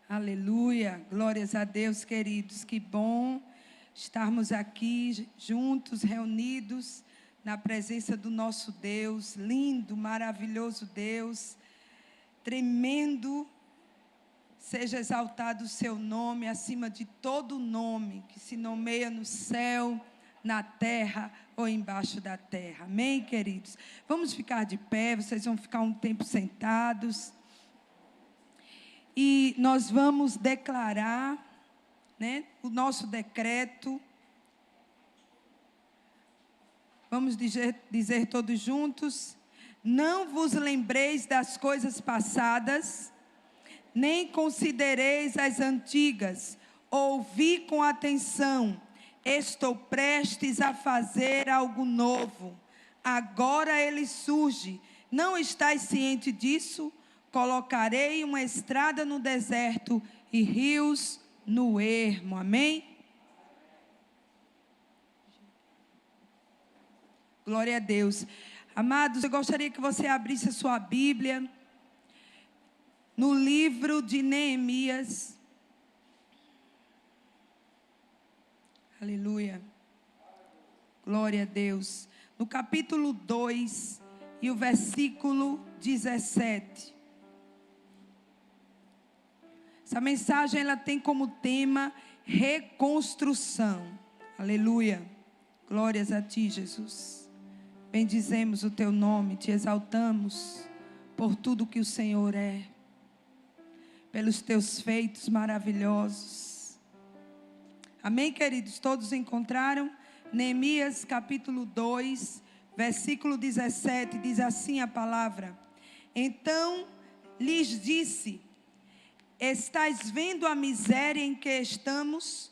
Aleluia, glórias a Deus, queridos. Que bom estarmos aqui juntos, reunidos na presença do nosso Deus, lindo, maravilhoso Deus, tremendo. Seja exaltado o seu nome acima de todo nome que se nomeia no céu, na terra ou embaixo da terra. Amém, queridos? Vamos ficar de pé, vocês vão ficar um tempo sentados. E nós vamos declarar, o nosso decreto. Vamos dizer todos juntos: não vos lembreis das coisas passadas, nem considereis as antigas. Ouvi com atenção, estou prestes a fazer algo novo. Agora ele surge. Não estais ciente disso? Colocarei uma estrada no deserto e rios no ermo. Amém? Glória a Deus. Amados, eu gostaria que você abrisse a sua Bíblia no livro de Neemias. Aleluia. Glória a Deus. No capítulo 2 e o versículo 17. Essa mensagem ela tem como tema reconstrução. Aleluia. Glórias a ti, Jesus. Bendizemos o teu nome, te exaltamos por tudo que o Senhor é, pelos teus feitos maravilhosos. Amém, queridos? Todos encontraram? Neemias capítulo 2, versículo 17, diz assim a palavra: então lhes disse: estais vendo a miséria em que estamos,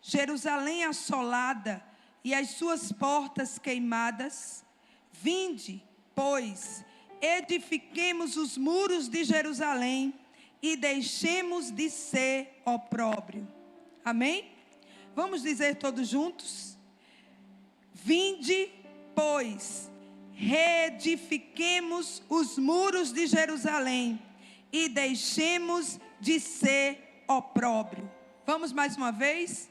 Jerusalém assolada e as suas portas queimadas? Vinde, pois, edifiquemos os muros de Jerusalém e deixemos de ser opróbrio. Amém? Vamos dizer todos juntos? Vinde, pois, reedifiquemos os muros de Jerusalém e deixemos de ser opróbrio. Vamos mais uma vez?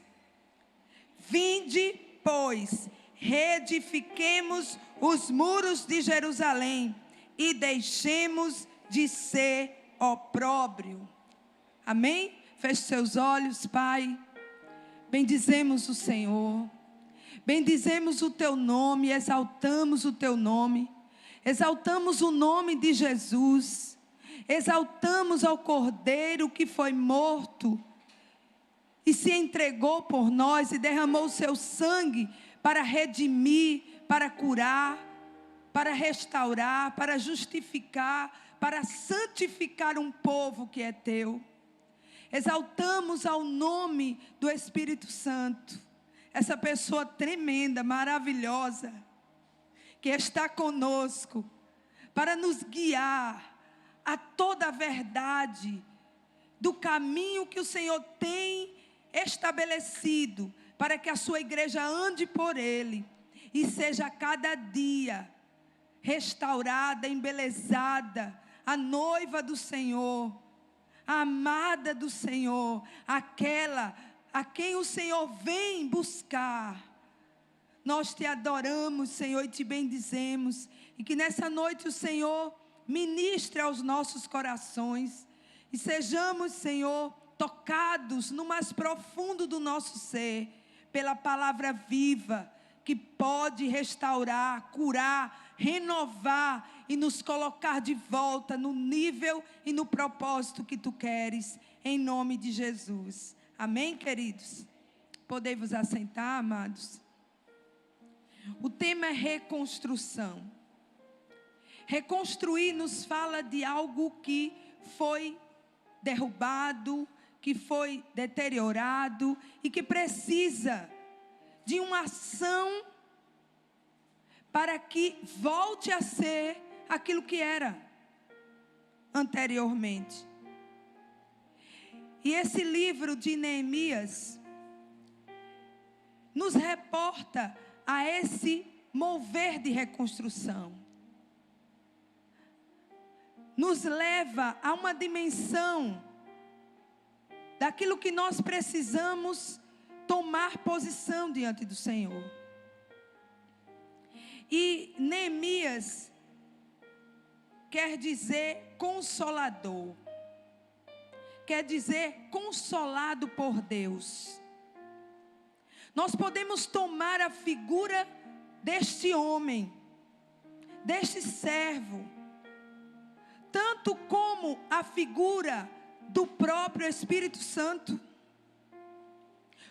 Vinde, pois, reedifiquemos os muros de Jerusalém e deixemos de ser opróbrio. Amém? Feche seus olhos, Pai. Bendizemos o Senhor. Bendizemos o teu nome, exaltamos o teu nome. Exaltamos o nome de Jesus. Exaltamos ao Cordeiro que foi morto e se entregou por nós e derramou o seu sangue para redimir, para curar, para restaurar, para justificar, para santificar um povo que é teu. Exaltamos ao nome do Espírito Santo, essa pessoa tremenda, maravilhosa, que está conosco para nos guiar a toda a verdade do caminho que o Senhor tem estabelecido para que a sua igreja ande por ele e seja a cada dia restaurada, embelezada, a noiva do Senhor, a amada do Senhor, aquela a quem o Senhor vem buscar. Nós te adoramos, Senhor, e te bendizemos, e que nessa noite o Senhor ministre aos nossos corações e sejamos, Senhor, tocados no mais profundo do nosso ser pela palavra viva que pode restaurar, curar, renovar e nos colocar de volta no nível e no propósito que tu queres, em nome de Jesus. Amém, queridos? Podem vos assentar, amados? O tema é reconstrução. Reconstruir nos fala de algo que foi derrubado, que foi deteriorado e que precisa de uma ação para que volte a ser aquilo que era anteriormente. E esse livro de Neemias nos reporta a esse mover de reconstrução. Nos leva a uma dimensão daquilo que nós precisamos tomar posição diante do Senhor. E Neemias quer dizer consolador, quer dizer consolado por Deus. Nós podemos tomar a figura deste homem, deste servo, tanto como a figura do próprio Espírito Santo,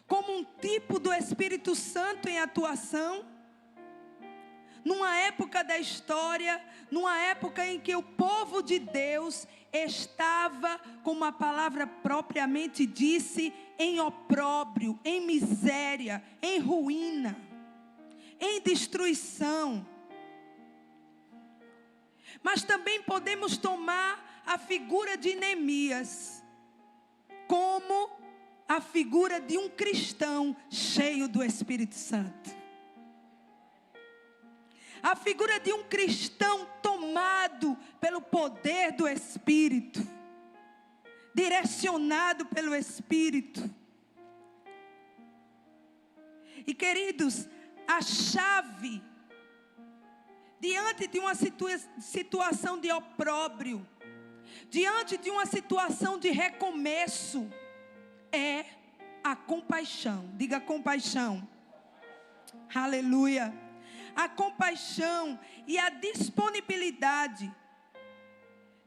como um tipo do Espírito Santo em atuação, numa época da história, numa época em que o povo de Deus estava, como a palavra propriamente disse, em opróbrio, em miséria, em ruína, em destruição. Mas também podemos tomar a figura de Neemias como a figura de um cristão cheio do Espírito Santo. A figura de um cristão tomado pelo poder do Espírito, direcionado pelo Espírito. E queridos, a chave diante de uma situação de opróbrio, diante de uma situação de recomeço, é a compaixão. Diga compaixão. Aleluia. A compaixão e a disponibilidade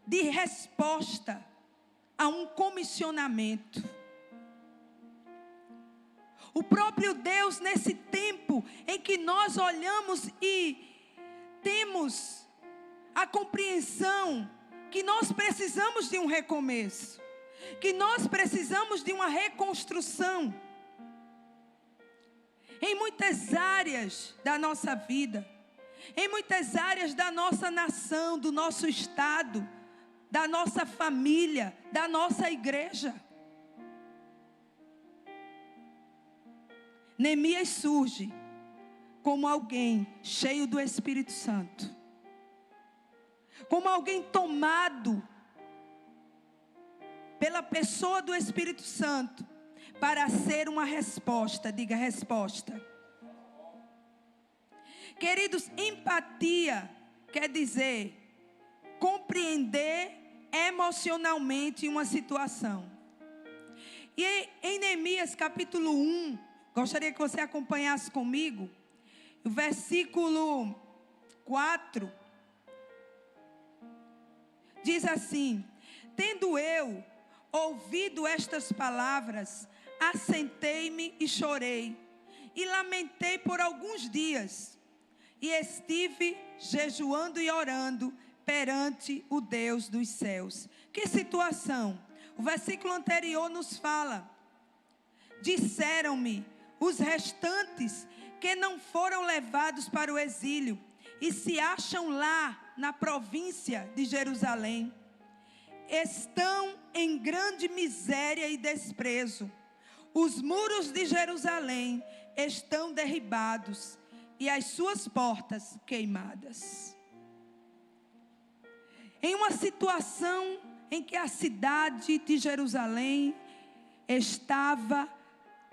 de resposta a um comissionamento. O próprio Deus, nesse tempo em que nós olhamos e temos a compreensão que nós precisamos de um recomeço, que nós precisamos de uma reconstrução em muitas áreas da nossa vida, em muitas áreas da nossa nação, do nosso estado, da nossa família, da nossa igreja. Neemias surge como alguém cheio do Espírito Santo, como alguém tomado pela pessoa do Espírito Santo, para ser uma resposta. Diga resposta. Queridos, empatia quer dizer compreender emocionalmente uma situação. E em Neemias capítulo 1, gostaria que você acompanhasse comigo, o versículo 4, diz assim: tendo eu ouvido estas palavras, assentei-me e chorei, e lamentei por alguns dias, e estive jejuando e orando perante o Deus dos céus. Que situação? O versículo anterior nos fala: disseram-me os restantes que não foram levados para o exílio, e se acham lá na província de Jerusalém, estão em grande miséria e desprezo. Os muros de Jerusalém estão derribados e as suas portas queimadas. Em uma situação em que a cidade de Jerusalém estava,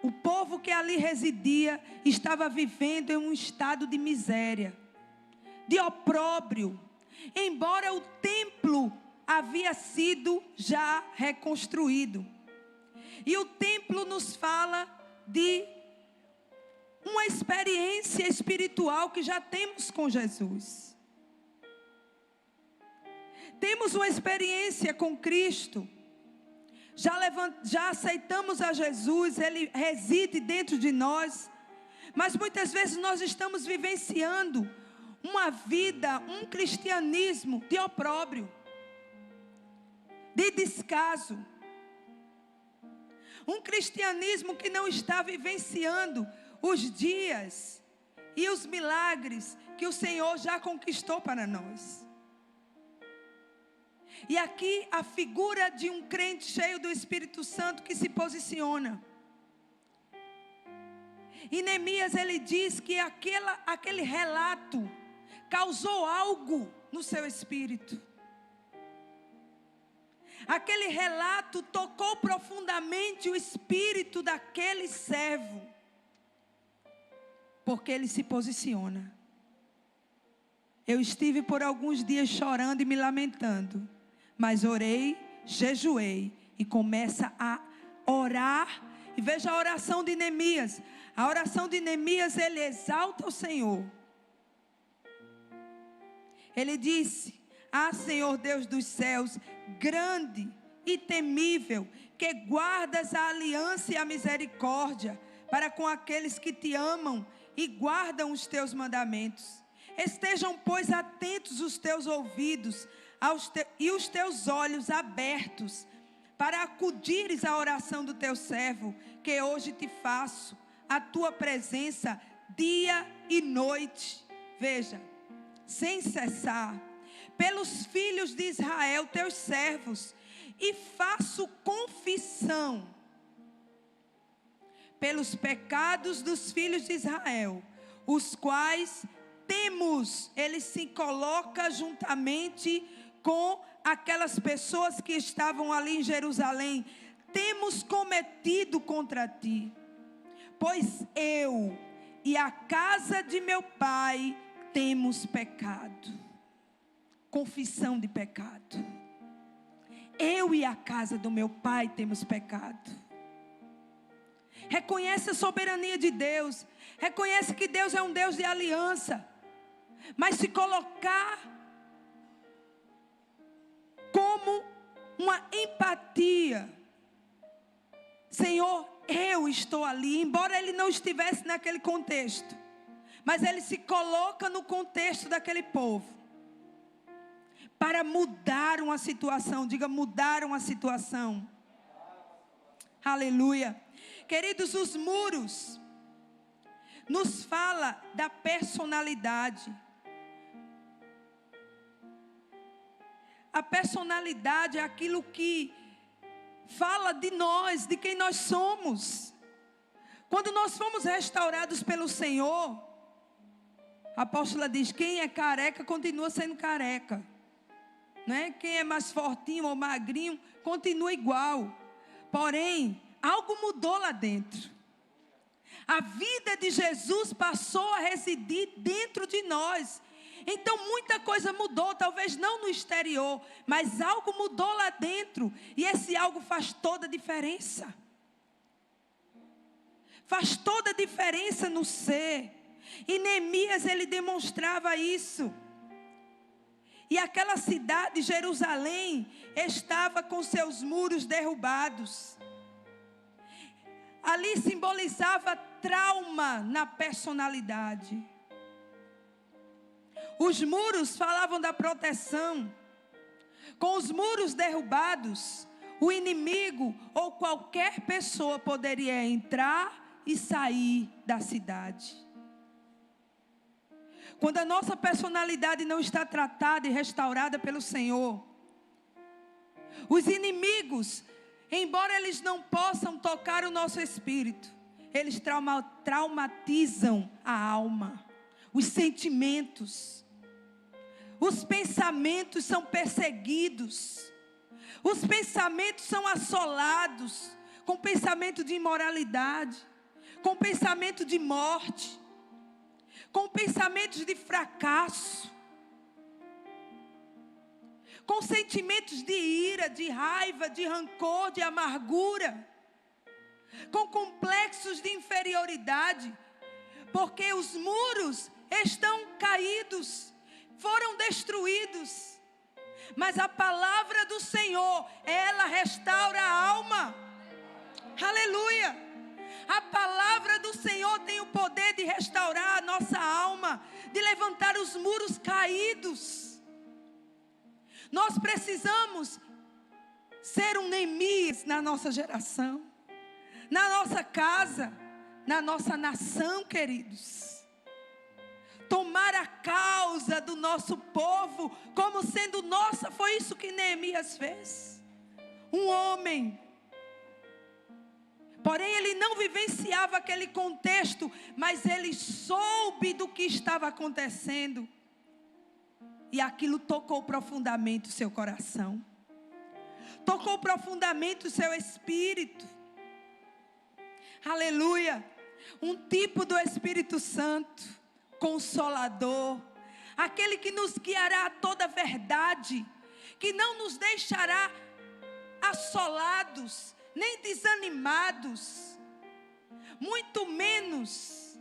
o povo que ali residia estava vivendo em um estado de miséria, de opróbrio, embora o templo havia sido já reconstruído. E o templo nos fala de uma experiência espiritual que já temos com Jesus. Temos uma experiência com Cristo. Já aceitamos a Jesus, Ele reside dentro de nós. Mas muitas vezes nós estamos vivenciando uma vida, um cristianismo de opróbrio, de descaso. Um cristianismo que não está vivenciando os dias e os milagres que o Senhor já conquistou para nós. E aqui a figura de um crente cheio do Espírito Santo que se posiciona. E Neemias, ele diz que aquele relato causou algo no seu espírito. Aquele relato tocou profundamente o espírito daquele servo, porque ele se posiciona. Eu estive por alguns dias chorando e me lamentando, mas orei, jejuei e começa a orar. E veja a oração de Neemias. A oração de Neemias, ele exalta o Senhor. Ele disse: ah, Senhor Deus dos céus, grande e temível, que guardas a aliança e a misericórdia para com aqueles que te amam e guardam os teus mandamentos. Estejam, pois, atentos os teus ouvidos e os teus olhos abertos, para acudires à oração do teu servo, que hoje te faço, a tua presença dia e noite. Veja, sem cessar, pelos filhos de Israel, teus servos, e faço confissão pelos pecados dos filhos de Israel, os quais temos. Ele se coloca juntamente com aquelas pessoas que estavam ali em Jerusalém. Temos cometido contra ti, pois eu e a casa de meu pai temos pecado. Confissão de pecado. Eu e a casa do meu pai temos pecado. Reconhece a soberania de Deus. Reconhece que Deus é um Deus de aliança. Mas se colocar como uma empatia. Senhor, eu estou ali. Embora ele não estivesse naquele contexto, mas ele se coloca no contexto daquele povo, para mudar uma situação. Diga, mudar uma situação. Aleluia. Queridos, os muros nos fala da personalidade. A personalidade é aquilo que fala de nós, de quem nós somos. Quando nós fomos restaurados pelo Senhor, a apóstola diz: quem é careca continua sendo careca, né? Quem é mais fortinho ou magrinho continua igual. Porém, algo mudou lá dentro. A vida de Jesus passou a residir dentro de nós. Então muita coisa mudou, talvez não no exterior, mas algo mudou lá dentro. E esse algo faz toda a diferença. Faz toda a diferença no ser. E Neemias, ele demonstrava isso. E aquela cidade, Jerusalém, estava com seus muros derrubados. Ali simbolizava trauma na personalidade. Os muros falavam da proteção. Com os muros derrubados, o inimigo ou qualquer pessoa poderia entrar e sair da cidade. Quando a nossa personalidade não está tratada e restaurada pelo Senhor, os inimigos, embora eles não possam tocar o nosso espírito, eles traumatizam a alma, os sentimentos. Os pensamentos são perseguidos. Os pensamentos são assolados com pensamento de imoralidade, com pensamento de morte, com pensamentos de fracasso, com sentimentos de ira, de raiva, de rancor, de amargura, com complexos de inferioridade, porque os muros estão caídos, foram destruídos, mas a palavra do Senhor, ela restaura a alma. Aleluia! A palavra do Senhor tem o poder de restaurar a nossa alma, de levantar os muros caídos. Nós precisamos ser um Neemias na nossa geração, na nossa casa, na nossa nação, queridos. Tomar a causa do nosso povo como sendo nossa. Foi isso que Neemias fez. Um homem. Porém, ele não vivenciava aquele contexto, mas ele soube do que estava acontecendo. E aquilo tocou profundamente o seu coração. tocou profundamente o seu espírito. Aleluia. Um tipo do Espírito Santo, consolador, aquele que nos guiará a toda a verdade, que não nos deixará assolados, nem desanimados, muito menos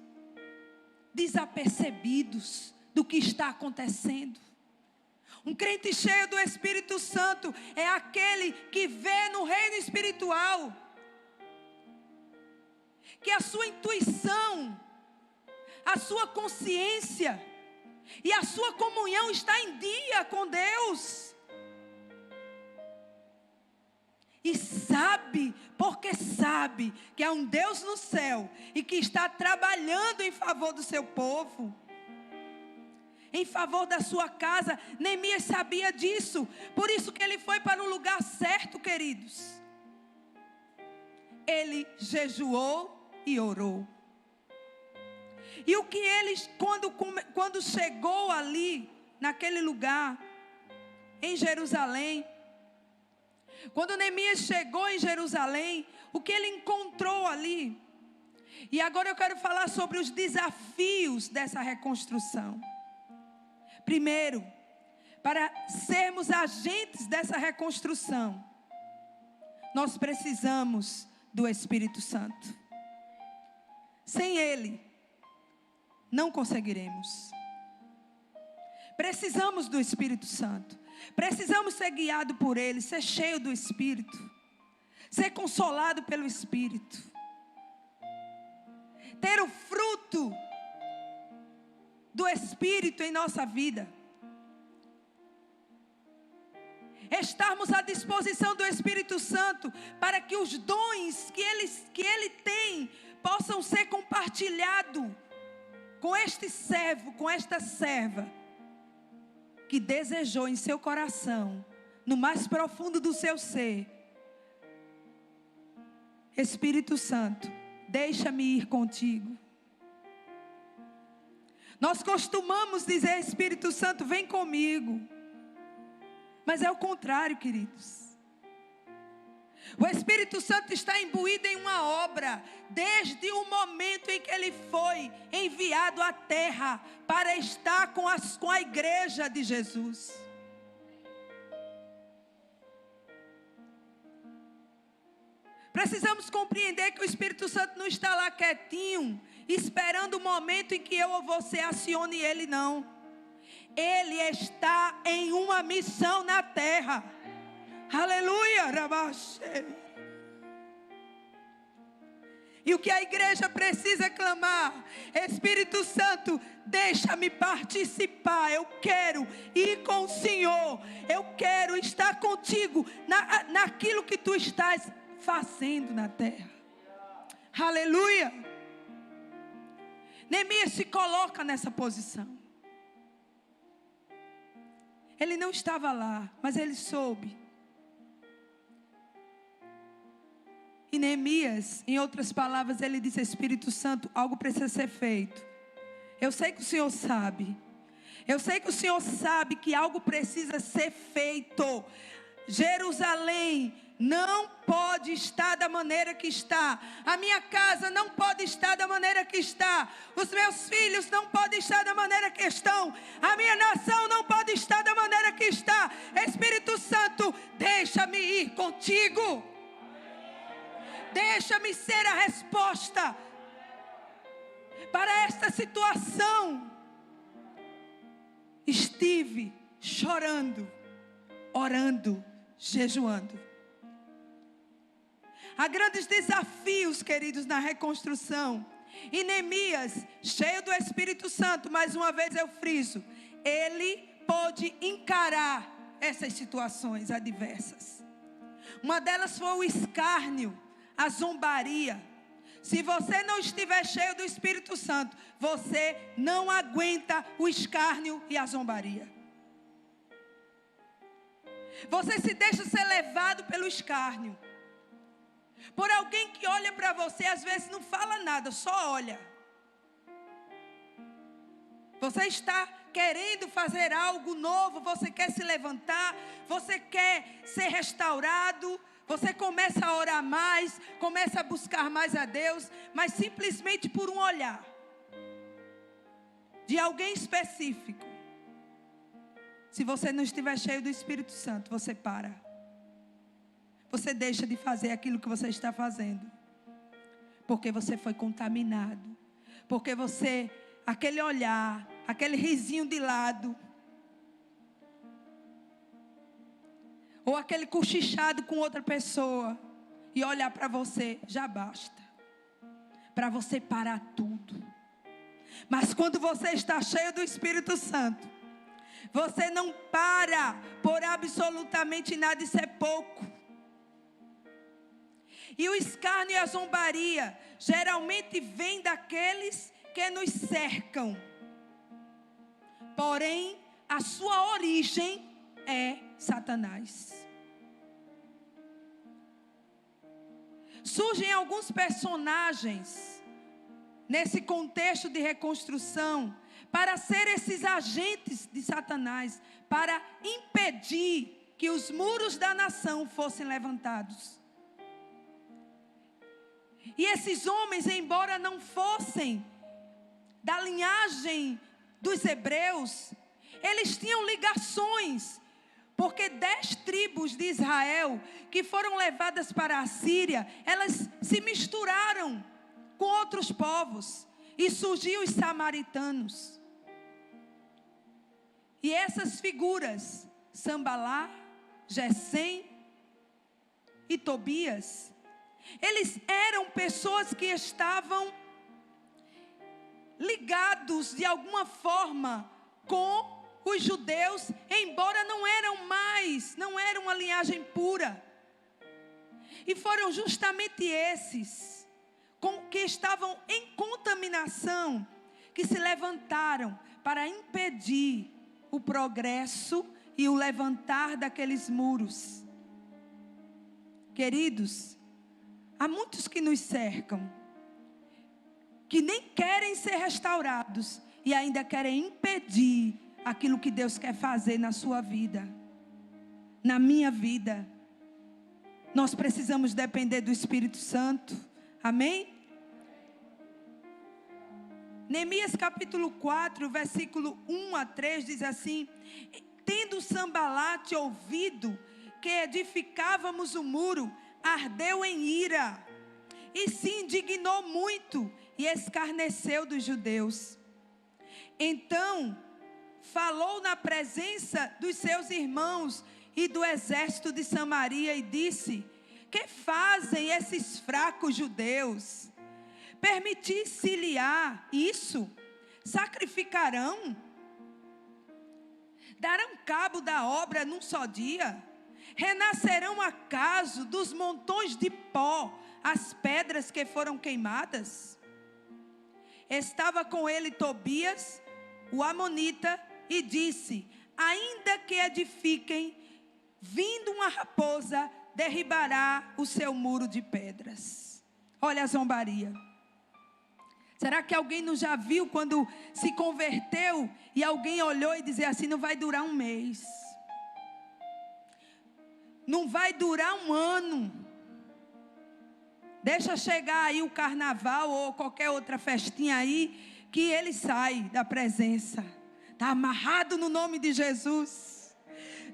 desapercebidos do que está acontecendo. Um crente cheio do Espírito Santo é aquele que vê no reino espiritual, que a sua intuição, a sua consciência e a sua comunhão está em dia com Deus. E sabe, porque sabe que há um Deus no céu e que está trabalhando em favor do seu povo, em favor da sua casa. Neemias sabia disso, por isso que ele foi para o lugar certo, queridos. Ele jejuou e orou. E o que ele, quando chegou ali, naquele lugar, em Jerusalém, quando Neemias chegou em Jerusalém, o que ele encontrou ali? E agora eu quero falar sobre os desafios dessa reconstrução. Primeiro, para sermos agentes dessa reconstrução, nós precisamos do Espírito Santo. Sem Ele, não conseguiremos. Precisamos do Espírito Santo. Precisamos ser guiados por Ele, ser cheio do Espírito, ser consolado pelo Espírito, ter o fruto do Espírito em nossa vida, estarmos à disposição do Espírito Santo para que os dons que Ele tem possam ser compartilhados com este servo, com esta serva, que desejou em seu coração, no mais profundo do seu ser: Espírito Santo, deixa-me ir contigo. Nós costumamos dizer: Espírito Santo, vem comigo. Mas é o contrário, queridos. O Espírito Santo está imbuído em uma obra, desde o momento em que ele foi enviado à terra para estar com a igreja de Jesus. Precisamos compreender que o Espírito Santo não está lá quietinho, esperando o momento em que eu ou você acione ele, não. Ele está em uma missão na terra. Aleluia, Rabaxê. E o que a igreja precisa clamar: Espírito Santo, deixa-me participar. Eu quero ir com o Senhor. Eu quero estar contigo naquilo que tu estás fazendo na terra. Aleluia. Neemias se coloca nessa posição. Ele não estava lá, mas ele soube. E Neemias, em outras palavras, ele disse: Espírito Santo, algo precisa ser feito. Eu sei que o Senhor sabe. Eu sei que o Senhor sabe que algo precisa ser feito. Jerusalém não pode estar da maneira que está. A minha casa não pode estar da maneira que está. Os meus filhos não podem estar da maneira que estão. A minha nação não pode estar da maneira que está. Espírito Santo, deixa-me ir contigo. Deixa-me ser a resposta para esta situação. Estive chorando, orando, jejuando. Há grandes desafios, queridos, na reconstrução. E Neemias, cheio do Espírito Santo, mais uma vez eu friso, ele pôde encarar essas situações adversas. Uma delas foi o escárnio, a zombaria. Se você não estiver cheio do Espírito Santo, você não aguenta o escárnio e a zombaria. Você se deixa ser levado pelo escárnio. Por alguém que olha para você, às vezes não fala nada, só olha. Você está querendo fazer algo novo, você quer se levantar, você quer ser restaurado, você começa a orar mais, começa a buscar mais a Deus, mas simplesmente por um olhar de alguém específico. Se você não estiver cheio do Espírito Santo, você para. Você deixa de fazer aquilo que você está fazendo. Porque você foi contaminado. Porque você, aquele olhar, aquele risinho de lado, ou aquele cochichado com outra pessoa, e olhar para você, já basta. Para você parar tudo. Mas quando você está cheio do Espírito Santo, você não para por absolutamente nada, isso é pouco. E o escárnio e a zombaria geralmente vem daqueles que nos cercam. Porém, a sua origem é Satanás. Surgem alguns personagens nesse contexto de reconstrução para ser esses agentes de Satanás, para impedir que os muros da nação fossem levantados. E esses homens, embora não fossem da linhagem dos hebreus, eles tinham ligações, porque 10 tribos de Israel que foram levadas para a Síria, elas se misturaram com outros povos e surgiu os samaritanos. E essas figuras, Sambalá, Gesem e Tobias, eles eram pessoas que estavam ligados de alguma forma com os judeus, embora não eram uma linhagem pura. E foram justamente esses que estavam em contaminação que se levantaram para impedir o progresso e o levantar daqueles muros. Queridos, há muitos que nos cercam, que nem querem ser restaurados e ainda querem impedir aquilo que Deus quer fazer na sua vida, na minha vida. Nós precisamos depender do Espírito Santo. Amém? Neemias capítulo 4, versículo 1 a 3 diz assim: tendo Sambalate ouvido que edificávamos o muro, ardeu em ira e se indignou muito e escarneceu dos judeus. Então falou na presença dos seus irmãos e do exército de Samaria e disse: que fazem esses fracos judeus? Permitir-se-lhe-á isso? Sacrificarão? Darão cabo da obra num só dia? Renascerão acaso dos montões de pó as pedras que foram queimadas? Estava com ele Tobias, o amonita, e disse: ainda que edifiquem, vindo uma raposa, derribará o seu muro de pedras. Olha a zombaria. Será que alguém não já viu quando se converteu e alguém olhou e dizia assim: não vai durar um mês, não vai durar um ano, deixa chegar aí o carnaval ou qualquer outra festinha aí, que ele sai da presença. Está amarrado no nome de Jesus.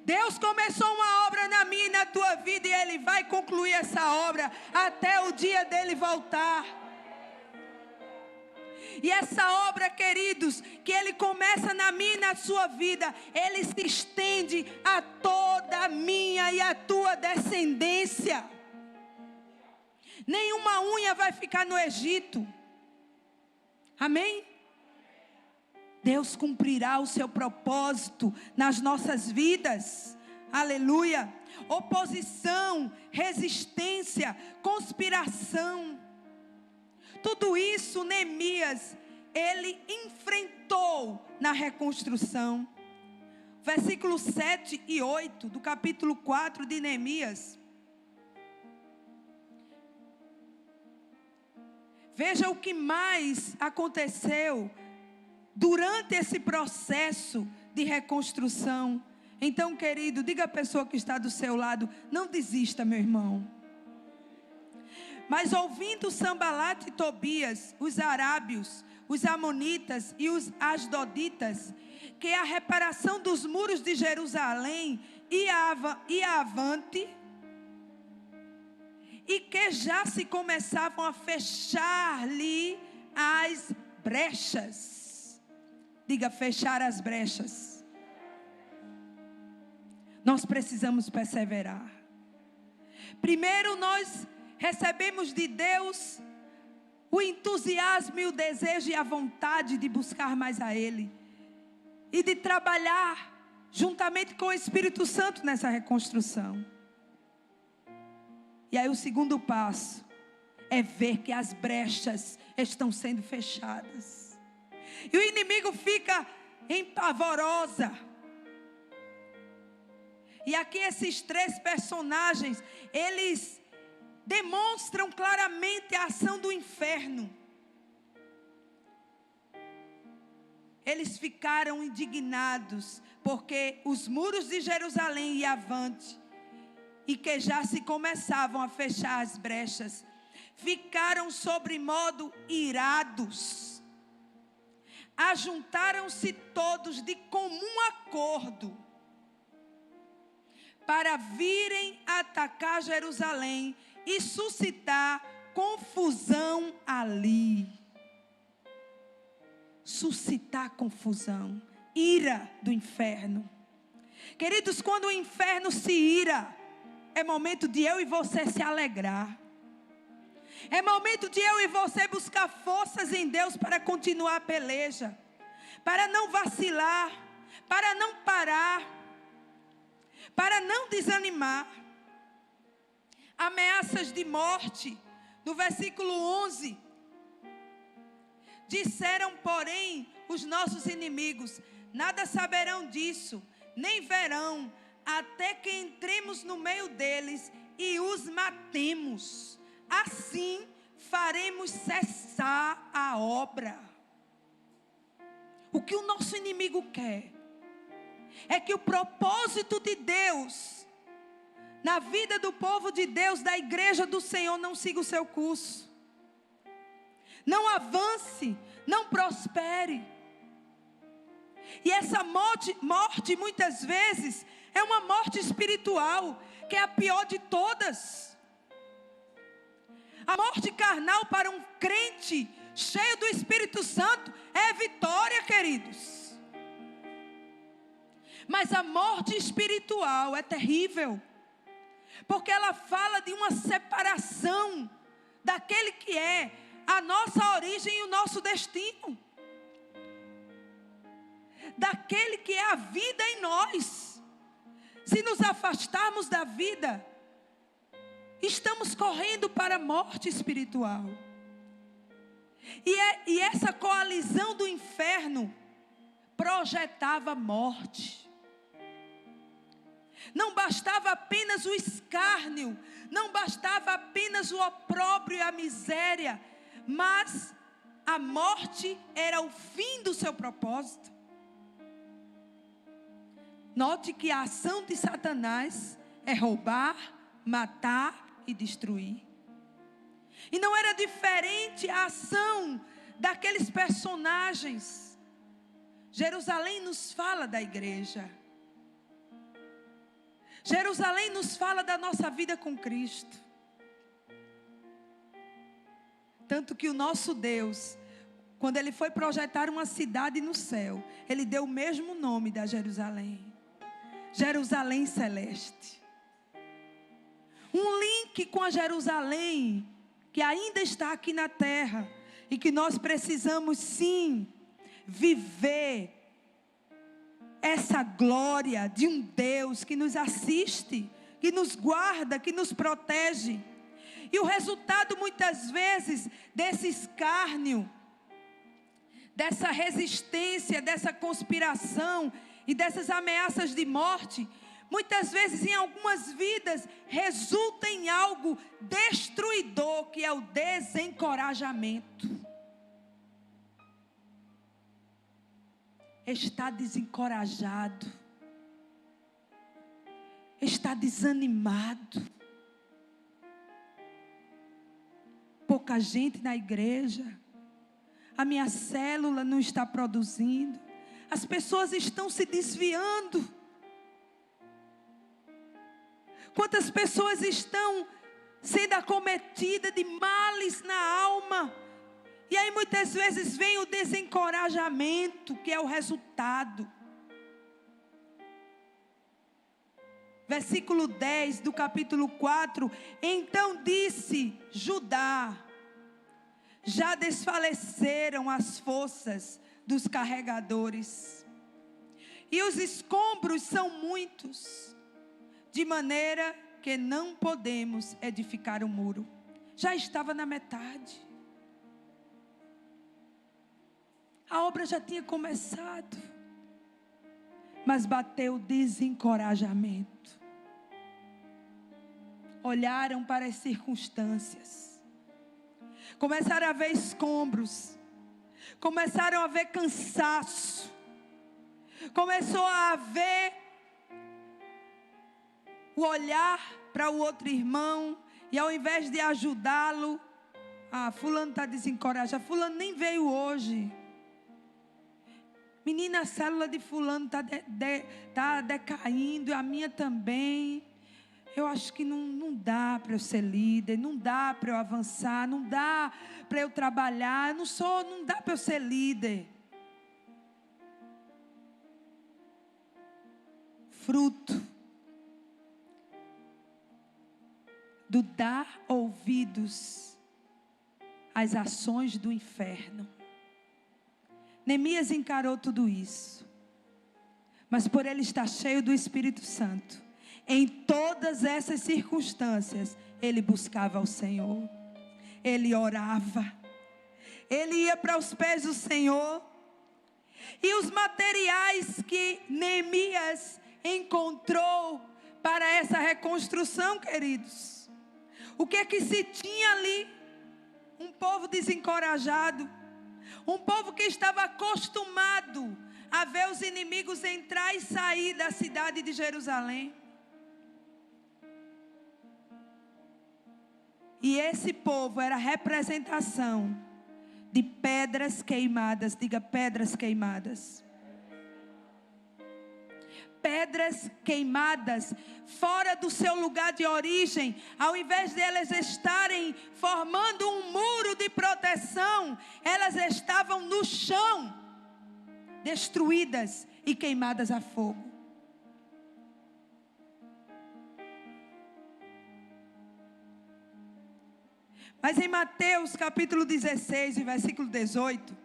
Deus começou uma obra na minha e na tua vida, e Ele vai concluir essa obra até o dia dele voltar. E essa obra, queridos, que Ele começa na minha e na sua vida, Ele se estende a toda a minha e a tua descendência. Nenhuma unha vai ficar no Egito. Amém? Deus cumprirá o seu propósito nas nossas vidas. Aleluia. Oposição, resistência, conspiração. Tudo isso Neemias, ele enfrentou na reconstrução. Versículos 7 e 8 do capítulo 4 de Neemias. Veja o que mais aconteceu durante esse processo de reconstrução. Então, querido, diga à pessoa que está do seu lado: não desista, meu irmão. Mas ouvindo Sambalat e Tobias, os arábios, os amonitas e os asdoditas, que a reparação dos muros de Jerusalém ia avante, e que já se começavam a fechar-lhe as brechas. Diga: fechar as brechas. Nós precisamos perseverar. Primeiro nós recebemos de Deus o entusiasmo e o desejo e a vontade de buscar mais a Ele. E de trabalhar juntamente com o Espírito Santo nessa reconstrução. E aí o segundo passo é ver que as brechas estão sendo fechadas. E o inimigo fica empavorosa. E aqui esses três personagens, eles demonstram claramente a ação do inferno. Eles ficaram indignados, porque os muros de Jerusalém iam avante, e que já se começavam a fechar as brechas. Ficaram sobremodo irados. Ajuntaram-se todos de comum acordo, para virem atacar Jerusalém e suscitar confusão ali. Suscitar confusão, ira do inferno. Queridos, quando o inferno se ira, é momento de eu e você se alegrar. É momento de eu e você buscar forças em Deus para continuar a peleja, para não vacilar, para não parar, para não desanimar. Ameaças de morte, no versículo 11. Disseram, porém, os nossos inimigos: nada saberão disso, nem verão, até que entremos no meio deles e os matemos. Assim faremos cessar a obra. O que o nosso inimigo quer é que o propósito de Deus na vida do povo de Deus, da igreja do Senhor, não siga o seu curso, não avance, não prospere. E essa morte muitas vezes é uma morte espiritual, que é a pior de todas. A morte carnal para um crente cheio do Espírito Santo é vitória, queridos. Mas a morte espiritual é terrível, porque ela fala de uma separação daquele que é a nossa origem e o nosso destino, daquele que é a vida em nós. Se nos afastarmos da vida, estamos correndo para a morte espiritual. E essa coalizão do inferno projetava morte. Não bastava apenas o escárnio, não bastava apenas o opróbrio e a miséria, mas a morte era o fim do seu propósito. Note que a ação de Satanás é roubar, matar e destruir. E não era diferente a ação daqueles personagens. Jerusalém nos fala da igreja. Jerusalém nos fala da nossa vida com Cristo. Tanto que o nosso Deus, quando Ele foi projetar uma cidade no céu, Ele deu o mesmo nome da Jerusalém. Jerusalém Celeste. Um link com a Jerusalém que ainda está aqui na terra e que nós precisamos sim viver essa glória de um Deus que nos assiste, que nos guarda, que nos protege. E o resultado muitas vezes desse escárnio, dessa resistência, dessa conspiração e dessas ameaças de morte, muitas vezes em algumas vidas resulta em algo destruidor, que é o desencorajamento. está desencorajado, está desanimado. Pouca gente na igreja, a minha célula não está produzindo, as pessoas estão se desviando. Quantas pessoas estão sendo acometidas de males na alma? E aí muitas vezes vem o desencorajamento, que é o resultado. Versículo 10 do capítulo 4. Então disse Judá: já desfaleceram as forças dos carregadores, e os escombros são muitos, de maneira que não podemos edificar o muro. Já estava na metade. A obra já tinha começado, mas bateu o desencorajamento. Olharam para as circunstâncias, começaram a ver escombros, começaram a ver cansaço, começou a ver o olhar para o outro irmão, e ao invés de ajudá-lo, fulano está desencorajado, fulano nem veio hoje. Menina, a célula de fulano está decaindo, a minha também. Eu acho que não dá para eu ser líder, não dá para eu avançar, não dá para eu trabalhar, não dá para eu ser líder. Fruto do dar ouvidos às ações do inferno. Neemias encarou tudo isso, mas por ele estar cheio do Espírito Santo, em todas essas circunstâncias, ele buscava ao Senhor, ele orava, ele ia para os pés do Senhor. E os materiais que Neemias encontrou para essa reconstrução, queridos, o que é que se tinha ali? Um povo desencorajado, um povo que estava acostumado a ver os inimigos entrar e sair da cidade de Jerusalém. E esse povo era a representação de pedras queimadas. Diga, pedras queimadas. Pedras queimadas fora do seu lugar de origem. Ao invés de elas estarem formando um muro de proteção, elas estavam no chão, destruídas e queimadas a fogo. Mas em Mateus capítulo 16, versículo 18,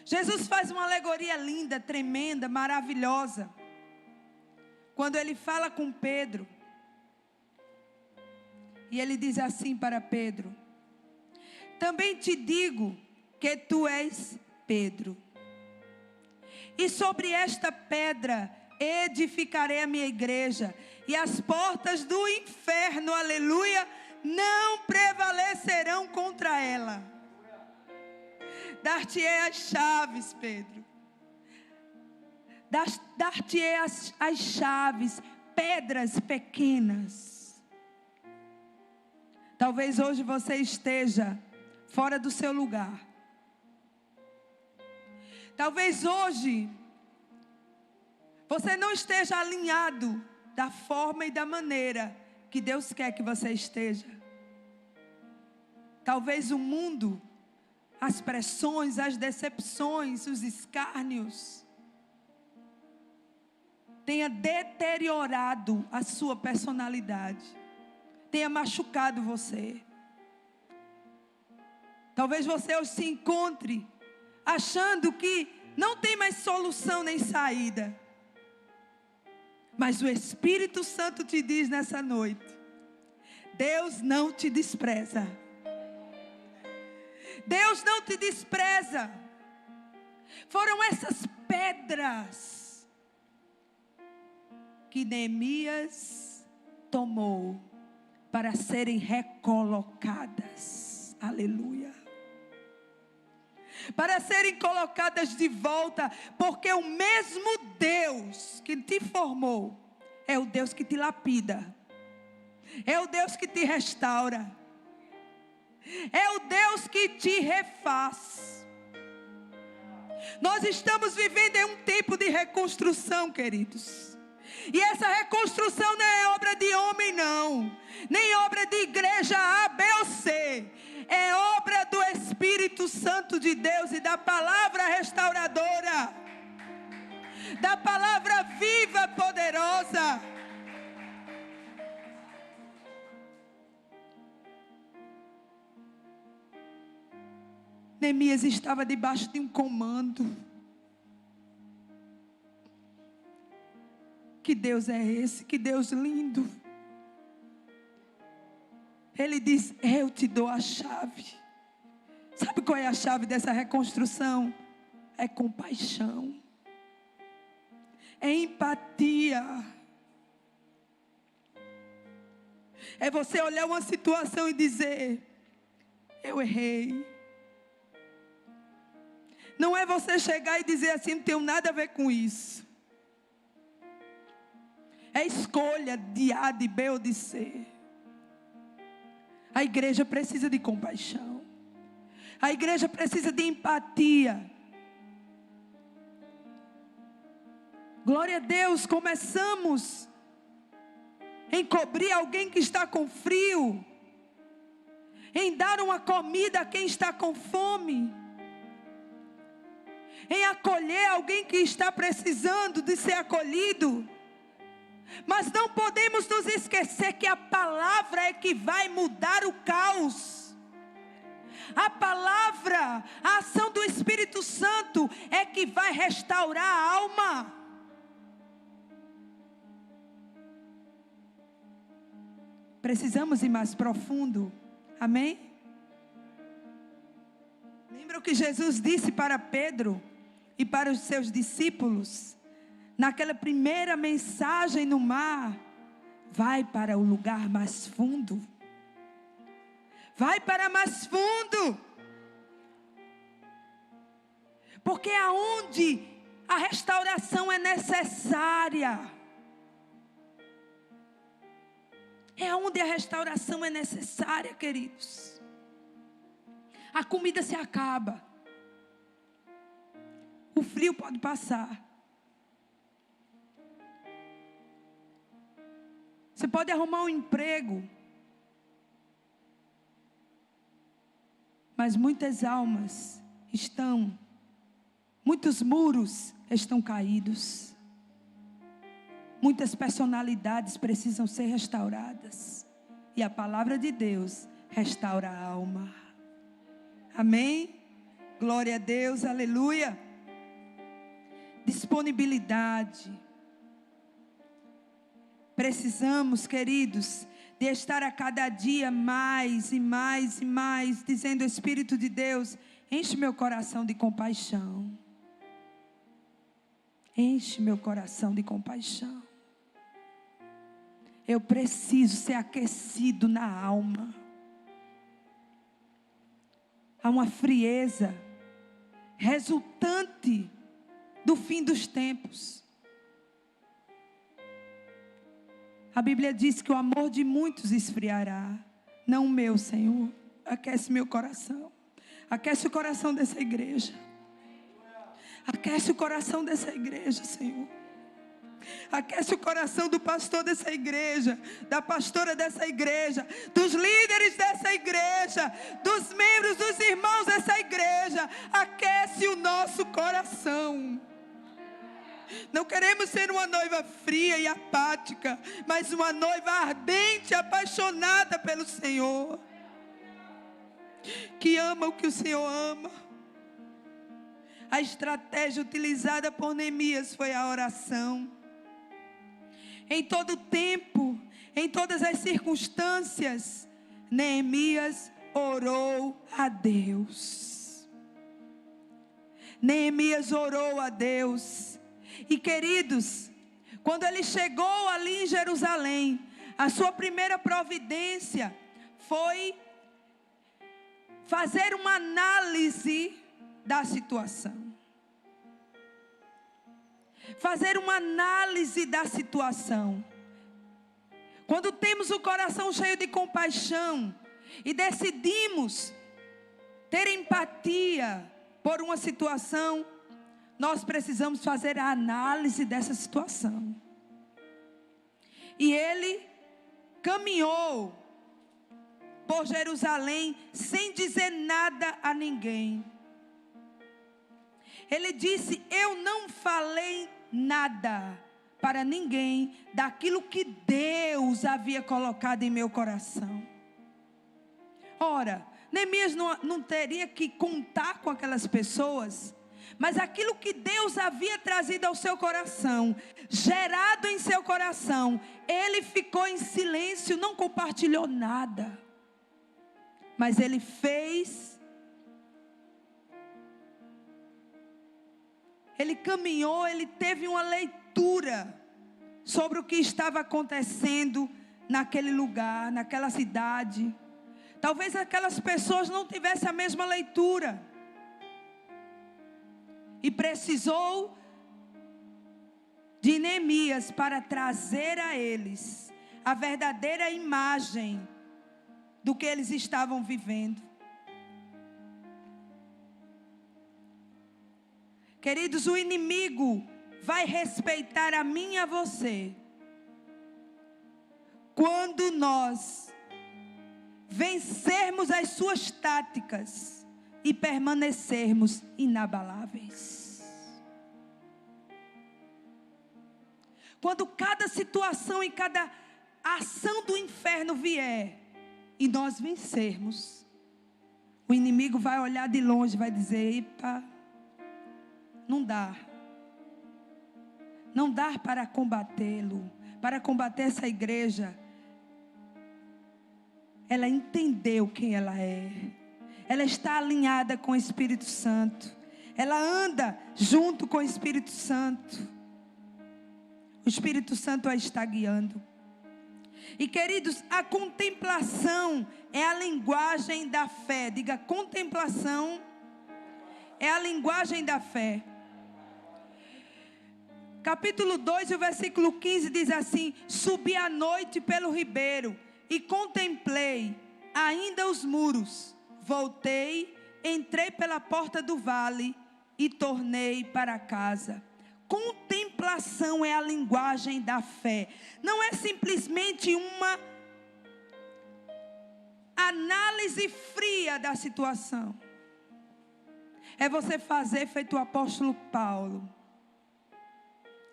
Jesus faz uma alegoria linda, tremenda, maravilhosa. Quando ele fala com Pedro, e ele diz assim para Pedro: também te digo que tu és Pedro, e sobre esta pedra edificarei a minha igreja, e as portas do inferno, aleluia, não prevalecerão contra ela. Dar-te-ei as chaves, Pedro. Dar-te-ei as chaves, pedras pequenas. Talvez hoje você esteja fora do seu lugar. Talvez hoje você não esteja alinhado da forma e da maneira que Deus quer que você esteja. Talvez o mundo, as pressões, as decepções, os escárnios tenha deteriorado a sua personalidade, tenha machucado você. Talvez você hoje se encontre achando que não tem mais solução nem saída. Mas o Espírito Santo te diz nessa noite: Deus não te despreza. Deus não te despreza. Foram essas pedras que Neemias tomou para serem recolocadas. Aleluia. para serem colocadas de volta, porque o mesmo Deus que te formou é o Deus que te lapida, é o Deus que te restaura, é o Deus que te refaz. Nós estamos vivendo em um tempo de reconstrução, queridos. E essa reconstrução não é obra de homem, não. Nem obra de igreja A, B ou C. É obra do Espírito Santo de Deus e da palavra restauradora. Da palavra viva e poderosa. Neemias estava debaixo de um comando. Que Deus é esse? Que Deus lindo. Ele diz: eu te dou a chave. Sabe qual é a chave dessa reconstrução? É compaixão. É empatia. É você olhar uma situação e dizer: eu errei. Não é você chegar e dizer assim: não tenho nada a ver com isso. É escolha de A, de B ou de C. A igreja precisa de compaixão. A igreja precisa de empatia. Glória a Deus, começamos em cobrir alguém que está com frio, em dar uma comida a quem está com fome, em acolher alguém que está precisando de ser acolhido. Mas não podemos nos esquecer que a palavra é que vai mudar o caos. A palavra, a ação do Espírito Santo é que vai restaurar a alma. Precisamos ir mais profundo. Amém? Lembra o que Jesus disse para Pedro e para os seus discípulos? Naquela primeira mensagem no mar: vai para o lugar mais fundo. Vai para mais fundo. Porque é onde a restauração é necessária. É onde a restauração é necessária, queridos. A comida se acaba. O frio pode passar. Você pode arrumar um emprego. Mas muitas almas muitos muros estão caídos. Muitas personalidades precisam ser restauradas. E a palavra de Deus restaura a alma. Amém? Glória a Deus, aleluia. Disponibilidade. Precisamos, queridos, de estar a cada dia mais e mais e mais, dizendo: Espírito de Deus, enche meu coração de compaixão. Enche meu coração de compaixão. Eu preciso ser aquecido na alma. Há uma frieza resultante do fim dos tempos. A Bíblia diz que o amor de muitos esfriará. Não o meu, Senhor. Aquece meu coração. Aquece o coração dessa igreja. Aquece o coração dessa igreja, Senhor. Aquece o coração do pastor dessa igreja, da pastora dessa igreja, dos líderes dessa igreja, dos membros, dos irmãos dessa igreja. Aquece o nosso coração. Não queremos ser uma noiva fria e apática, mas uma noiva ardente, apaixonada pelo Senhor, que ama o que o Senhor ama. A estratégia utilizada por Neemias foi a oração. Em todo tempo, em todas as circunstâncias, Neemias orou a Deus. Neemias orou a Deus. E queridos, quando ele chegou ali em Jerusalém, a sua primeira providência foi fazer uma análise da situação. Fazer uma análise da situação. Quando temos o coração cheio de compaixão e decidimos ter empatia por uma situação, nós precisamos fazer a análise dessa situação. E ele caminhou por Jerusalém sem dizer nada a ninguém. Ele disse: eu não falei nada para ninguém daquilo que Deus havia colocado em meu coração. Ora, Neemias não teria que contar com aquelas pessoas, mas aquilo que Deus havia trazido ao seu coração, gerado em seu coração, ele ficou em silêncio, não compartilhou nada. Mas ele fez, ele caminhou, ele teve uma leitura sobre o que estava acontecendo naquele lugar, naquela cidade. Talvez aquelas pessoas não tivessem a mesma leitura. E precisou de Neemias para trazer a eles a verdadeira imagem do que eles estavam vivendo. Queridos, o inimigo vai respeitar a mim e a você quando nós vencermos as suas táticas e permanecermos inabaláveis. Quando cada situação e cada ação do inferno vier e nós vencermos, o inimigo vai olhar de longe, vai dizer: epa, não dá. Não dá para combatê-lo, para combater essa igreja. Ela entendeu quem ela é. Ela está alinhada com o Espírito Santo. Ela anda junto com o Espírito Santo. O Espírito Santo a está guiando. E queridos, a contemplação é a linguagem da fé. Diga: contemplação é a linguagem da fé. Capítulo 2, o versículo 15 diz assim: subi à noite pelo ribeiro e contemplei ainda os muros. Voltei, entrei pela porta do vale e tornei para casa. Contemplação é a linguagem da fé. Não é simplesmente uma análise fria da situação. É você fazer feito o apóstolo Paulo.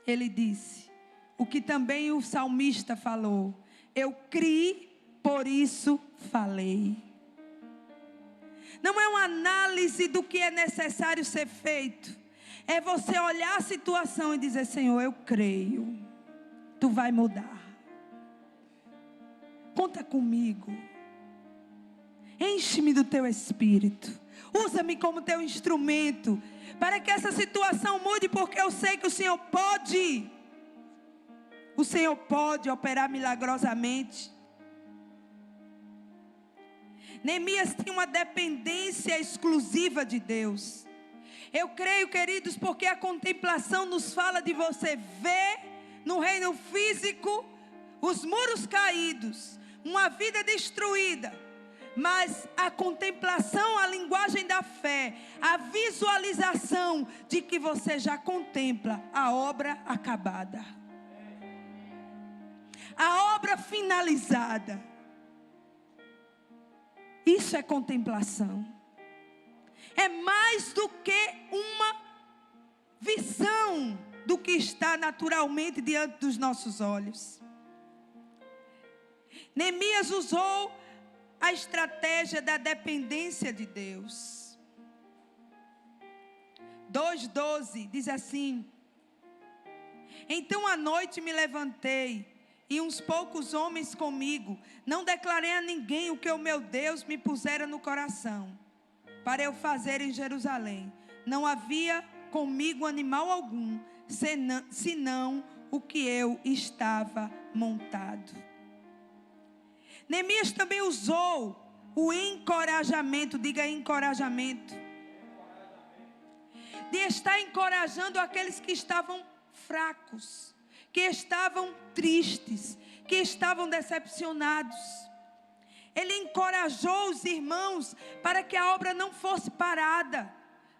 Ele disse, o que também o salmista falou: eu criei, por isso falei. Não é uma análise do que é necessário ser feito. É você olhar a situação e dizer: Senhor, eu creio. Tu vai mudar. Conta comigo. Enche-me do teu espírito. Usa-me como teu instrumento para que essa situação mude, porque eu sei que o Senhor pode. O Senhor pode operar milagrosamente. Neemias tinha uma dependência exclusiva de Deus. Eu creio, queridos, porque a contemplação nos fala de você ver no reino físico os muros caídos, uma vida destruída. Mas a contemplação, a linguagem da fé, a visualização de que você já contempla a obra acabada, a obra finalizada. Isso é contemplação. É mais do que uma visão do que está naturalmente diante dos nossos olhos. Neemias usou a estratégia da dependência de Deus. 2:12 diz assim: então à noite me levantei, e uns poucos homens comigo. Não declarei a ninguém o que o meu Deus me pusera no coração para eu fazer em Jerusalém. Não havia comigo animal algum, senão o que eu estava montado. Neemias também usou o encorajamento. Diga: encorajamento. de estar encorajando aqueles que estavam fracos, que estavam tristes, que estavam decepcionados. Ele encorajou os irmãos para que a obra não fosse parada,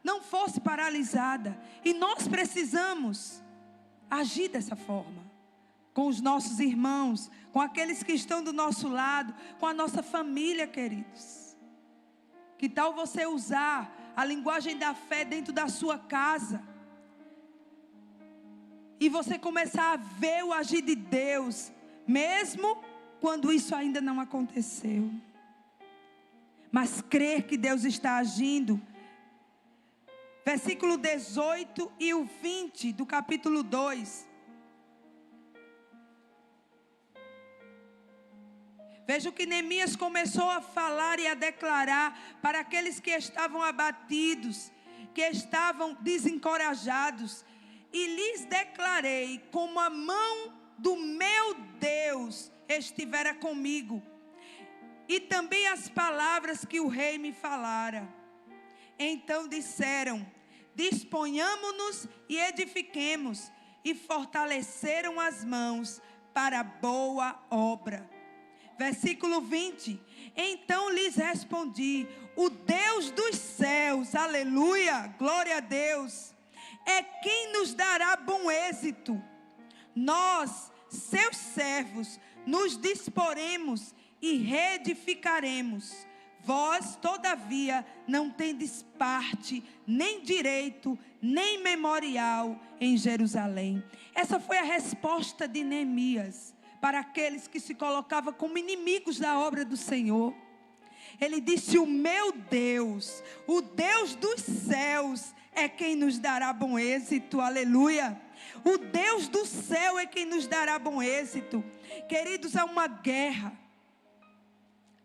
não fosse paralisada. E nós precisamos agir dessa forma, com os nossos irmãos, com aqueles que estão do nosso lado, com a nossa família, queridos. Que tal você usar a linguagem da fé dentro da sua casa? E você começar a ver o agir de Deus, mesmo quando isso ainda não aconteceu. Mas crer que Deus está agindo. Versículo 18 e o 20 do capítulo 2. Veja o que Neemias começou a falar e a declarar para aqueles que estavam abatidos, que estavam desencorajados. E lhes declarei, como a mão do meu Deus estivera comigo, e também as palavras que o rei me falara. Então disseram: disponhamo-nos e edifiquemos, e fortaleceram as mãos para a boa obra. Versículo 20. Então lhes respondi: o Deus dos céus, aleluia, glória a Deus, é quem nos dará bom êxito. Nós, seus servos, nos disporemos e reedificaremos. Vós, todavia, não tendes parte, nem direito, nem memorial em Jerusalém. Essa foi a resposta de Neemias para aqueles que se colocavam como inimigos da obra do Senhor. Ele disse: o meu Deus, o Deus dos céus, é quem nos dará bom êxito, aleluia. O Deus do céu é quem nos dará bom êxito. Queridos, há uma guerra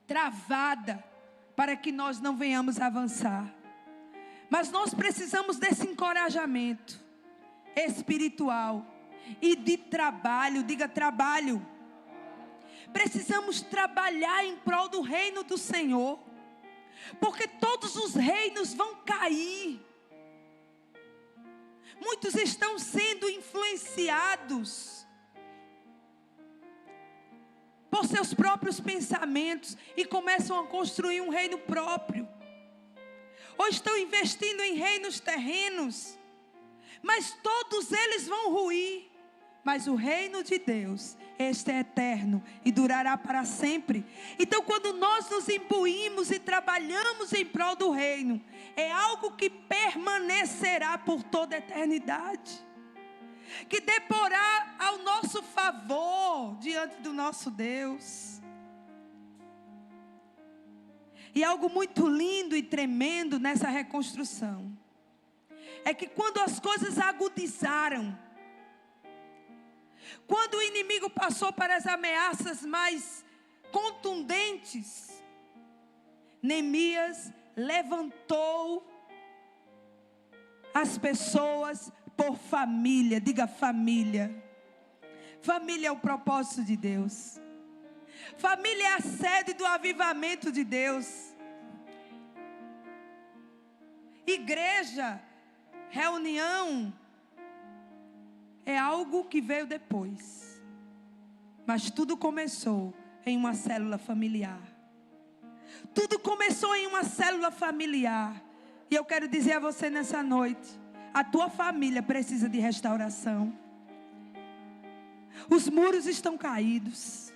travada para que nós não venhamos avançar. Mas nós precisamos desse encorajamento espiritual e de trabalho. Diga trabalho. Precisamos trabalhar em prol do reino do Senhor, porque todos os reinos vão cair. Muitos estão sendo influenciados por seus próprios pensamentos e começam a construir um reino próprio. Ou estão investindo em reinos terrenos, mas todos eles vão ruir. Mas o reino de Deus, este é eterno e durará para sempre. Então, quando nós nos imbuímos e trabalhamos em prol do reino, é algo que permanecerá por toda a eternidade, que deporá ao nosso favor diante do nosso Deus. E algo muito lindo e tremendo nessa reconstrução é que quando as coisas agudizaram, quando o inimigo passou para as ameaças mais contundentes, Neemias levantou as pessoas por família. Diga família. Família é o propósito de Deus. Família é a sede do avivamento de Deus. Igreja, reunião, é algo que veio depois. Mas tudo começou em uma célula familiar. Tudo começou em uma célula familiar. E eu quero dizer a você nessa noite: a tua família precisa de restauração. Os muros estão caídos.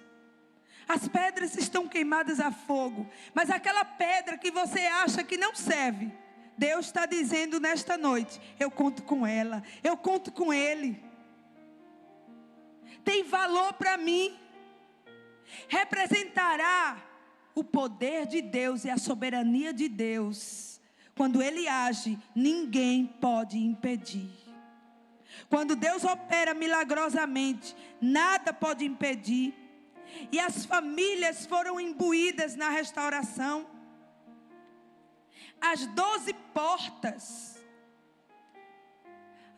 As pedras estão queimadas a fogo. Mas aquela pedra que você acha que não serve, Deus está dizendo nesta noite: eu conto com ela, eu conto com ele. Tem valor para mim. Representará o poder de Deus e a soberania de Deus. Quando Ele age, ninguém pode impedir. Quando Deus opera milagrosamente, nada pode impedir. E as famílias foram imbuídas na restauração. As 12 portas,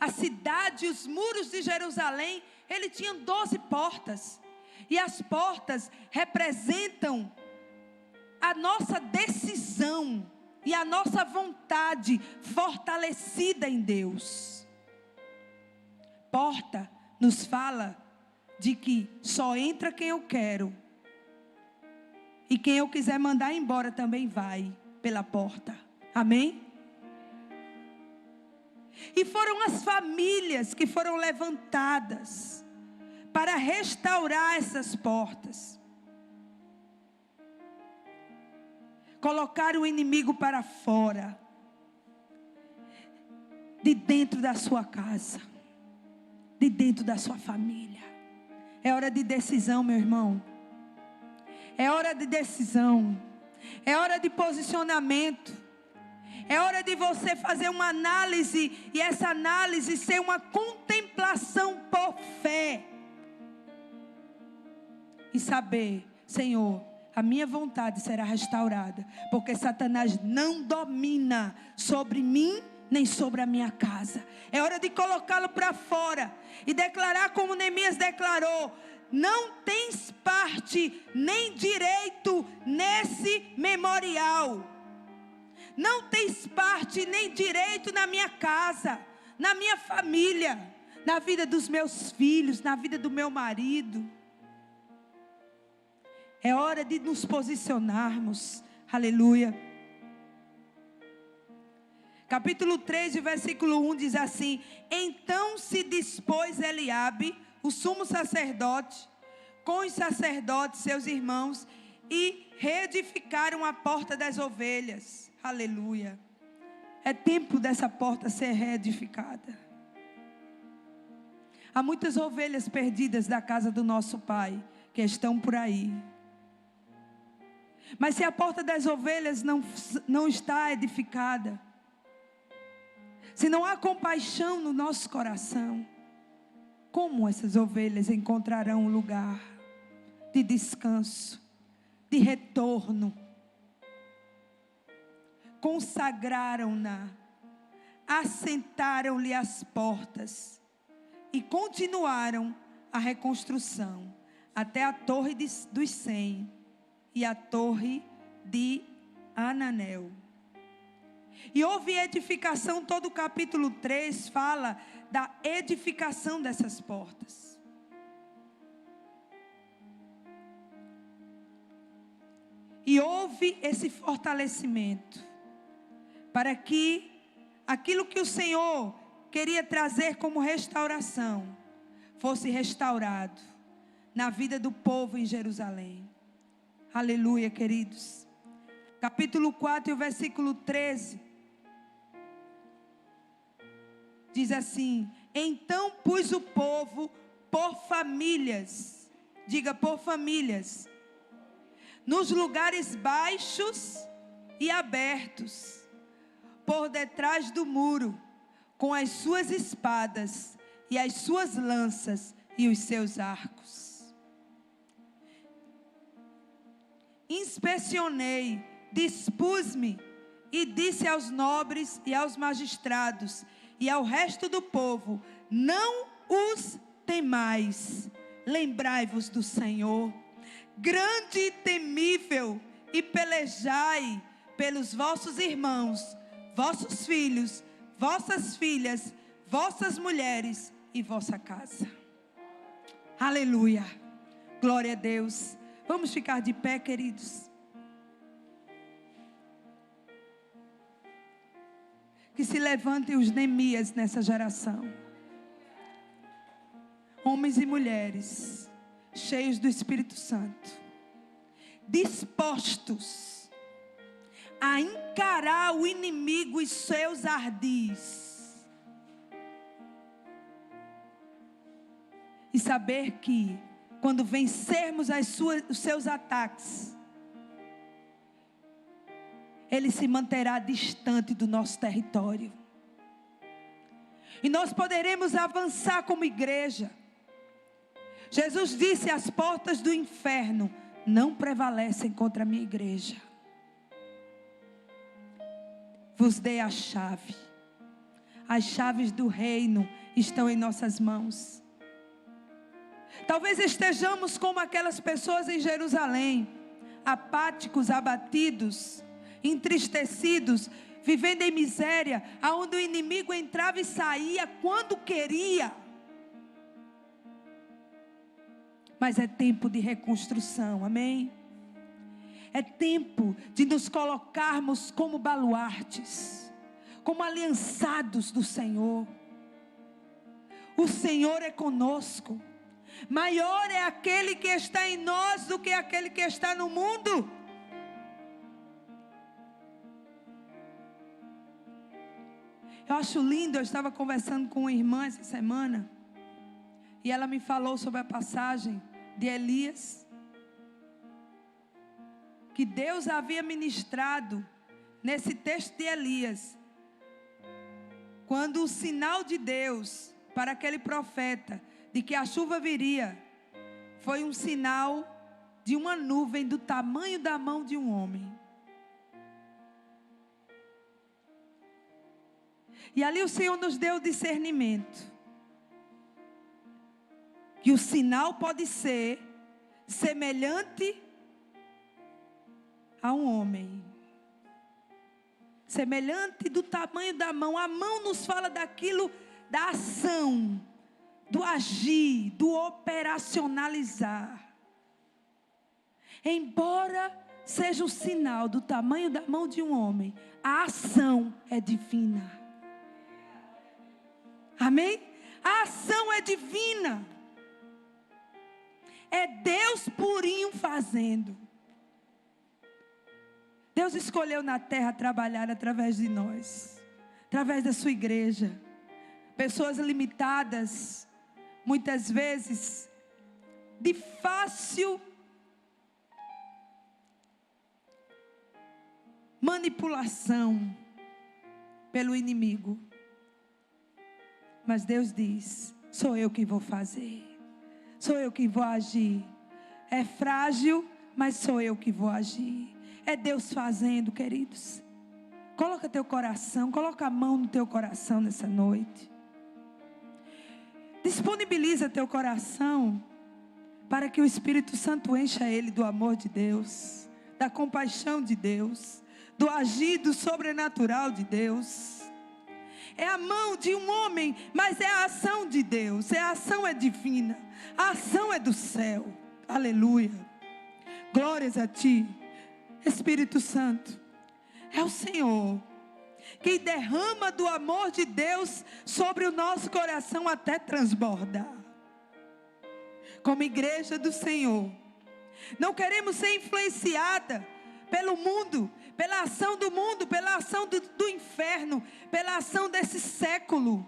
a cidade, os muros de Jerusalém, ele tinha 12 portas. E as portas representam a nossa decisão e a nossa vontade fortalecida em Deus. Porta nos fala de que só entra quem eu quero, e quem eu quiser mandar embora também vai pela porta. Amém? E foram as famílias que foram levantadas para restaurar essas portas. Colocar o inimigo para fora, de dentro da sua casa, de dentro da sua família. É hora de decisão, meu irmão. É hora de decisão. É hora de posicionamento. É hora de você fazer uma análise, e essa análise ser uma contemplação por fé. E saber, Senhor, a minha vontade será restaurada, porque Satanás não domina sobre mim, nem sobre a minha casa. É hora de colocá-lo para fora e declarar como Neemias declarou: não tens parte nem direito nesse memorial. Não tens parte nem direito na minha casa, na minha família, na vida dos meus filhos, na vida do meu marido. É hora de nos posicionarmos. Aleluia. Capítulo 3, versículo 1 diz assim: então se dispôs Eliabe, o sumo sacerdote, com os sacerdotes, seus irmãos, e reedificaram a porta das ovelhas. Aleluia. É tempo dessa porta ser reedificada. Há muitas ovelhas perdidas da casa do nosso Pai, que estão por aí. Mas se a porta das ovelhas não está edificada, se não há compaixão no nosso coração, como essas ovelhas encontrarão um lugar de descanso, de retorno? Consagraram-na, assentaram-lhe as portas e continuaram a reconstrução até a torre dos 100 e a torre de Ananel. E houve edificação. Todo o capítulo 3 fala da edificação dessas portas. E houve esse fortalecimento para que aquilo que o Senhor queria trazer como restauração fosse restaurado na vida do povo em Jerusalém. Aleluia, queridos. Capítulo 4 e o versículo 13 diz assim: então pus o povo por famílias, diga por famílias, nos lugares baixos e abertos, por detrás do muro, com as suas espadas e as suas lanças e os seus arcos. Inspecionei, dispus-me e disse aos nobres e aos magistrados e ao resto do povo: não os temais, lembrai-vos do Senhor, grande e temível, e pelejai pelos vossos irmãos, vossos filhos, vossas filhas, vossas mulheres e vossa casa. Aleluia, glória a Deus. Vamos ficar de pé, queridos. Que se levantem os Neemias nessa geração. Homens e mulheres cheios do Espírito Santo, dispostos a encarar o inimigo e seus ardis, e saber que quando vencermos os seus ataques, ele se manterá distante do nosso território, e nós poderemos avançar como igreja. Jesus disse: as portas do inferno não prevalecem contra a minha igreja. Vos dei a chave. As chaves do reino estão em nossas mãos. Talvez estejamos como aquelas pessoas em Jerusalém, apáticos, abatidos, entristecidos, vivendo em miséria, aonde o inimigo entrava e saía quando queria. Mas é tempo de reconstrução, amém? É tempo de nos colocarmos como baluartes, como aliançados do Senhor. O Senhor é conosco. Maior é aquele que está em nós do que aquele que está no mundo. Eu acho lindo, eu estava conversando com uma irmã essa semana, e ela me falou sobre a passagem de Elias, que Deus havia ministrado nesse texto de Elias, quando o sinal de Deus para aquele profeta de que a chuva viria, foi um sinal de uma nuvem do tamanho da mão de um homem. E ali o Senhor nos deu o discernimento, que o sinal pode ser semelhante a um homem, semelhante do tamanho da mão. A mão nos fala daquilo, da ação, do agir, do operacionalizar. Embora seja um sinal do tamanho da mão de um homem, a ação é divina. Amém? A ação é divina. É Deus purinho fazendo. Deus escolheu na terra trabalhar através de nós, através da sua igreja. Pessoas limitadas, muitas vezes, de fácil manipulação pelo inimigo. Mas Deus diz: sou eu quem vou fazer, sou eu quem vou agir. É frágil, mas sou eu que vou agir. É Deus fazendo, queridos. Coloca teu coração, coloca a mão no teu coração nessa noite. Disponibiliza teu coração para que o Espírito Santo encha ele do amor de Deus, da compaixão de Deus, do agir do sobrenatural de Deus. É a mão de um homem, mas é a ação de Deus. A ação é divina, a ação é do céu. Aleluia. Glórias a ti, Espírito Santo. É o Senhor quem derrama do amor de Deus sobre o nosso coração até transbordar. Como igreja do Senhor, não queremos ser influenciada pelo mundo, pela ação do mundo, pela ação do inferno, pela ação desse século,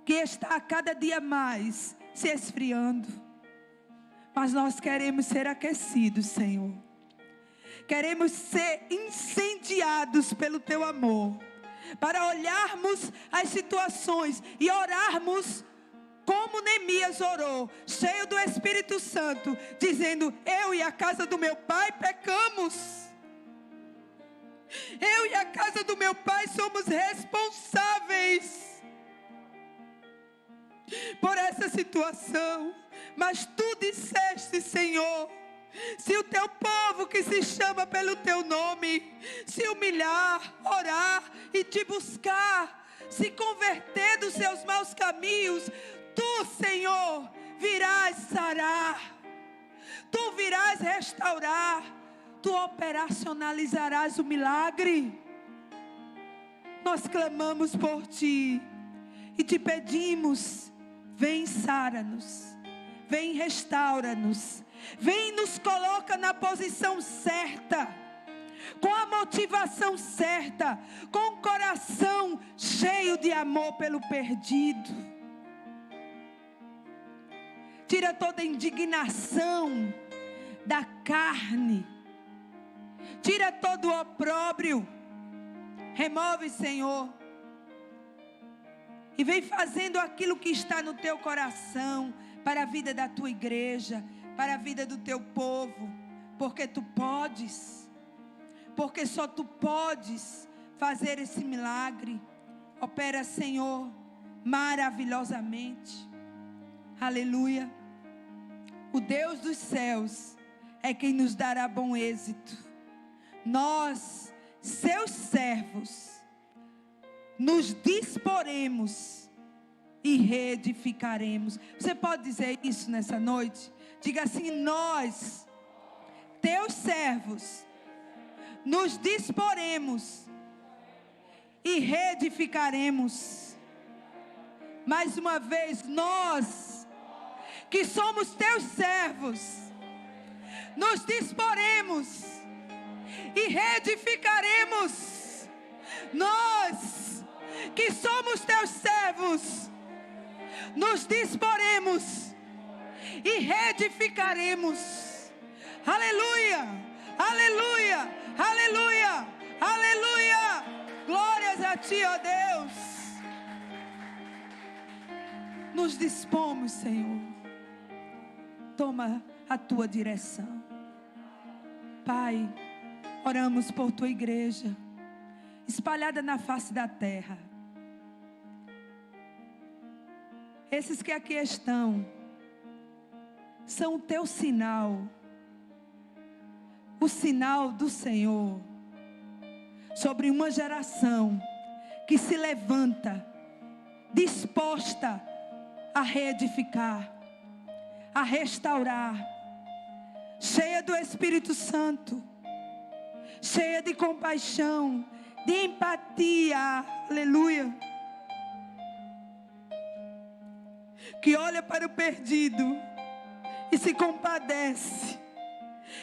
que está a cada dia mais se esfriando. Mas nós queremos ser aquecidos, Senhor. Queremos ser incendiados pelo teu amor, para olharmos as situações e orarmos como Neemias orou, cheio do Espírito Santo, dizendo: eu e a casa do meu pai pecamos. Eu e a casa do meu pai somos responsáveis por essa situação. Mas tu disseste, Senhor, se o teu povo que se chama pelo teu nome se humilhar, orar e te buscar, se converter dos seus maus caminhos, tu, Senhor, virás sarar, tu virás restaurar, tu operacionalizarás o milagre. Nós clamamos por ti e te pedimos: vem, sara-nos, vem, restaura-nos, vem, nos coloca na posição certa, com a motivação certa, com o coração cheio de amor pelo perdido. Tira toda indignação da carne, tira todo o opróbrio, remove, Senhor, e vem fazendo aquilo que está no teu coração, para a vida da tua igreja, para a vida do teu povo, porque tu podes, porque só tu podes fazer esse milagre. Opera, Senhor, maravilhosamente. Aleluia. O Deus dos céus é quem nos dará bom êxito. Nós seus servos, nos disporemos e reedificaremos. Você pode dizer isso nessa noite? Diga assim: nós, teus servos, nos disporemos e reedificaremos. Mais uma vez, nós, que somos teus servos, nos disporemos e reedificaremos. Nós, que somos teus servos, nos disporemos e reedificaremos. Aleluia, aleluia, aleluia, aleluia. Glórias a ti, ó Deus. Nos dispomos, Senhor. Toma a tua direção. Pai, oramos por tua igreja, espalhada na face da terra. Esses que aqui estão, são o teu sinal, o sinal do Senhor, sobre uma geração que se levanta, disposta a reedificar, a restaurar, cheia do Espírito Santo, cheia de compaixão, de empatia, aleluia, que olha para o perdido e se compadece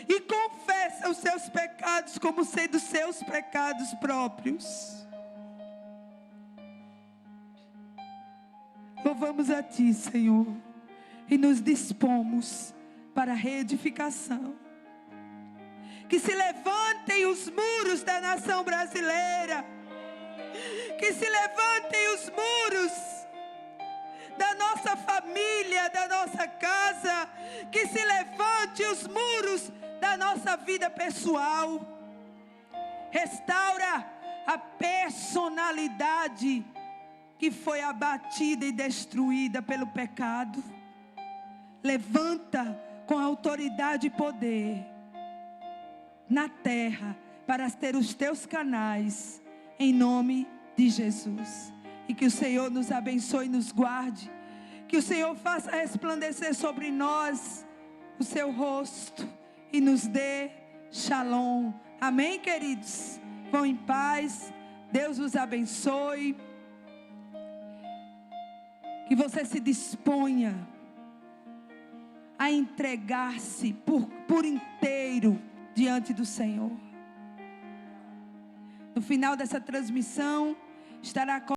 e confessa os seus pecados como sendo seus pecados próprios. Louvamos a ti, Senhor, e nos dispomos para a reedificação. Que se levantem os muros da nação brasileira, que se levantem os muros da nossa família, da nossa casa, que se levante os muros da nossa vida pessoal. Restaura a personalidade que foi abatida e destruída pelo pecado. Levanta com autoridade e poder na terra para ser os teus canais, em nome de Jesus. E que o Senhor nos abençoe e nos guarde. Que o Senhor faça resplandecer sobre nós o seu rosto e nos dê shalom. Amém, queridos? Vão em paz. Deus os abençoe. Que você se disponha a entregar-se por inteiro diante do Senhor. No final dessa transmissão estará